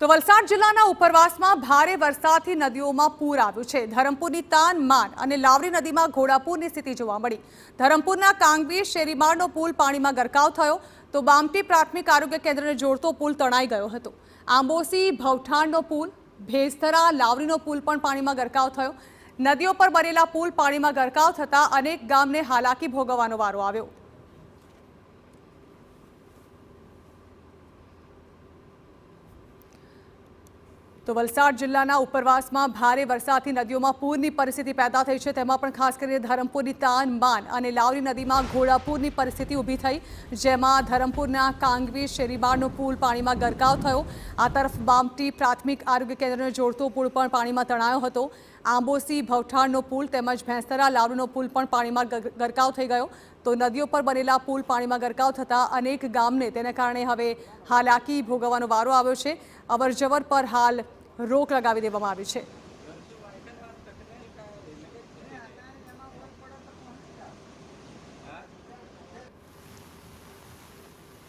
તો વલસાડ જિલ્લાના ઉપરવાસમાં ભારે વરસાદથી નદીઓમાં પૂર આવ્યું છે। ધરમપુરની તાન માન અને લાવરી નદીમાં ઘોડાપૂરની સ્થિતિ જોવા મળી। ધરમપુરના કાંગવી શેરીમાળનો પુલ પાણીમાં ગરકાવ થયો તો બામટી પ્રાથમિક આરોગ્ય કેન્દ્રને જોડતો પુલ તણાઈ ગયો હતો। આંબોસી ભવઠાણનો પુલ, ભેંસધરા લાવરીનો પુલ પણ પાણીમાં ગરકાવ થયો। નદીઓ પર બનેલા પુલ પાણીમાં ગરકાવ થતા અનેક ગામને હાલાકી ભોગવવાનો વારો આવ્યો। તો વલસાડ જિલ્લાના ઉપરવાસમાં ભારે વરસાદથી નદીઓમાં પૂરની પરિસ્થિતિ પેદા થઈ છે। તેમાં પણ ખાસ કરીને ધરમપુરની તાન માન અને લાવરી નદીમાં ઘોડાપૂરની પરિસ્થિતિ ઊભી થઈ, જેમાં ધરમપુરના કાંગવી શેરીમાળનો પુલ પાણીમાં ગરકાવ થયો। આ તરફ બામટી પ્રાથમિક આરોગ્ય કેન્દ્રને જોડતો પુલ પણ પાણીમાં તણાયો હતો। આંબોસી ભવઠાણનો પુલ તેમજ ભેંસધરા લાવરીનો પુલ પણ પાણીમાં ગરકાવ થઈ ગયો તો નદીઓ પર બનેલા પુલ પાણીમાં ગરકાવ થતા અનેક ગામને તેના કારણે હવે હાલાકી ભોગવવાનો વારો આવ્યો છે। અવરજવર પર હાલ રોક લગાવી દેવામાં આવી છે।